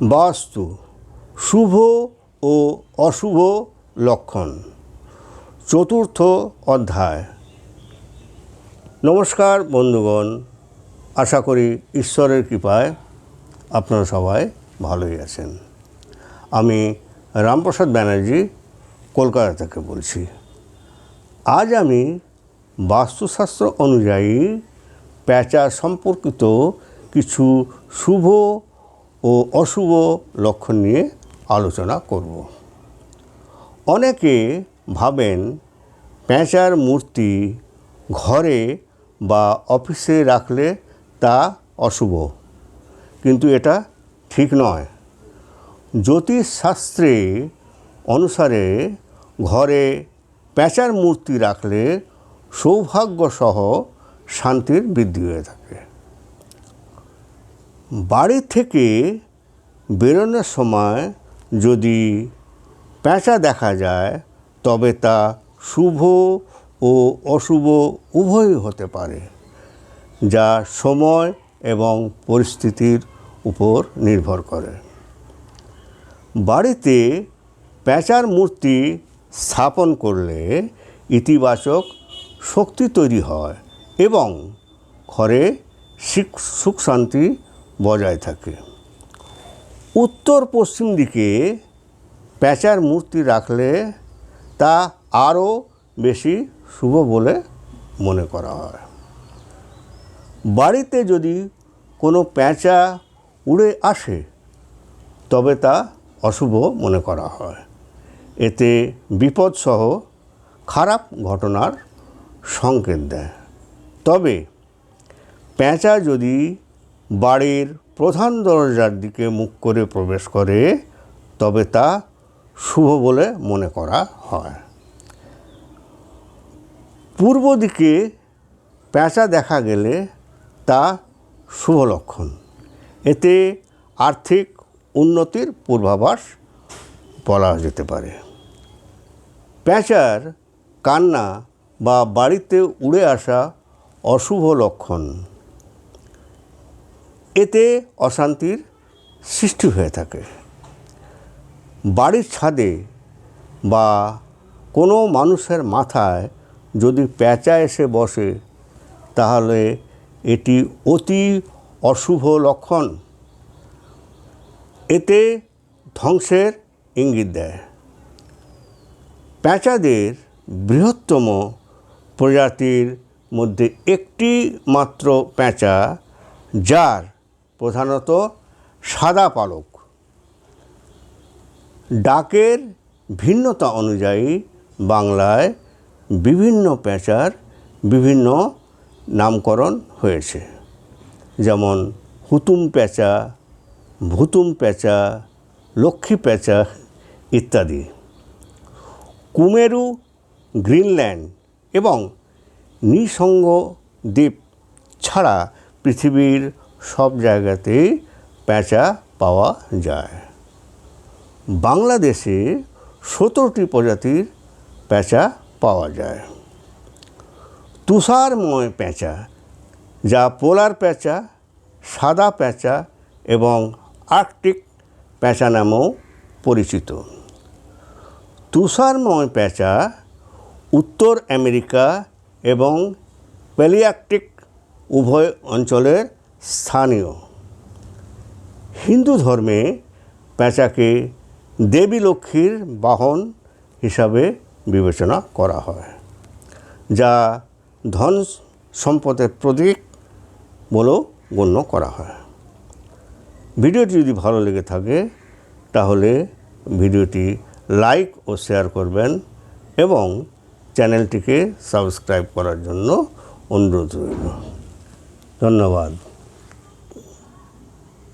বাস্তু শুভ ও অশুভ লক্ষণ চতুর্থ অধ্যায়। নমস্কার বন্ধুগণ, আশা করি ঈশ্বরের কৃপায় আপনারা সবাই ভালোই আছেন। আমি রামপ্রসাদ ব্যানার্জি কলকাতা থেকে বলছি। আজ আমি বাস্তুশাস্ত্র অনুযায়ী প্যাঁচা সম্পর্কিত কিছু শুভ ও অশুভ লক্ষণ নিয়ে আলোচনা করব। অনেকে ভাবেন প্যাঁচার মূর্তি ঘরে বা অফিসে রাখলে তা অশুভ, কিন্তু এটা ঠিক নয়। জ্যোতিষশাস্ত্রে অনুসারে ঘরে প্যাঁচার মূর্তি রাখলে সৌভাগ্যসহ শান্তির বৃদ্ধি হয়ে থাকে। বাড়ি থেকে বেরোনোর সময় যদি প্যাঁচা দেখা যায় তবে তা শুভ ও অশুভ উভয়ই হতে পারে, যা সময় এবং পরিস্থিতির উপর নির্ভর করে। বাড়িতে প্যাঁচার মূর্তি স্থাপন করলে ইতিবাচক শক্তি তৈরি হয় এবং ঘরে সুখ শান্তি বজায় থাকে। উত্তর পশ্চিম দিকে প্যাঁচার মূর্তি রাখলে তা আরও বেশি শুভ বলে মনে করা হয়। বাড়িতে যদি কোনো প্যাঁচা উড়ে আসে তবে তা অশুভ মনে করা হয়। এতে বিপদসহ খারাপ ঘটনার সংকেত দেয়। তবে প্যাঁচা যদি বাড়ির প্রধান দরজার দিকে মুখ করে প্রবেশ করে তবে তা শুভ বলে মনে করা হয়। পূর্ব দিকে প্যাঁচা দেখা গেলে তা শুভ লক্ষণ। এতে আর্থিক উন্নতির পূর্বাভাস বলা যেতে পারে। প্যাঁচার কান্না বা বাড়িতে উড়ে আসা অশুভ লক্ষণ। এতে অশান্তির সৃষ্টি হয়ে থাকে। বাড়ির ছাদে বা কোনো মানুষের মাথায় যদি প্যাঁচা এসে বসে তাহলে এটি অতি অশুভ লক্ষণ। এতে ধ্বংসের ইঙ্গিত দেয়। প্যাঁচাদের বৃহত্তম প্রজাতির মধ্যে একটি মাত্র প্যাঁচা, যার প্রধানত সাদা পালক। ডাকের ভিন্নতা অনুযায়ী বাংলায় বিভিন্ন প্যাঁচার বিভিন্ন নামকরণ হয়েছে, যেমন হুতুম প্যাঁচা, ভুতুম প্যাঁচা, লক্ষ্মী প্যাঁচা ইত্যাদি। কুমেরু, গ্রিনল্যান্ড এবং নিঃসঙ্গ দ্বীপ ছাড়া পৃথিবীর সব জায়গাতেই প্যাঁচা পাওয়া যায়। বাংলাদেশে 17টি প্রজাতির প্যাঁচা পাওয়া যায়। তুষারময় প্যাঁচা, যা পোলার প্যাঁচা, সাদা প্যাঁচা এবং আর্কটিক প্যাঁচা নামেও পরিচিত। তুষারময় প্যাঁচা উত্তর আমেরিকা এবং প্যালিয়ার্কটিক উভয় অঞ্চলের স্থানীয়। হিন্দু ধর্মে প্যাঁচাকে দেবী লক্ষ্মীর বাহন হিসাবে বিবেচনা করা হয়, যা ধন সম্পদের প্রতীক বলেও গণ্য করা হয়। ভিডিওটি যদি ভালো লেগে থাকে তাহলে ভিডিওটি লাইক ও শেয়ার করবেন এবং চ্যানেলটিকে সাবস্ক্রাইব করার জন্য অনুরোধ রইল। ধন্যবাদ।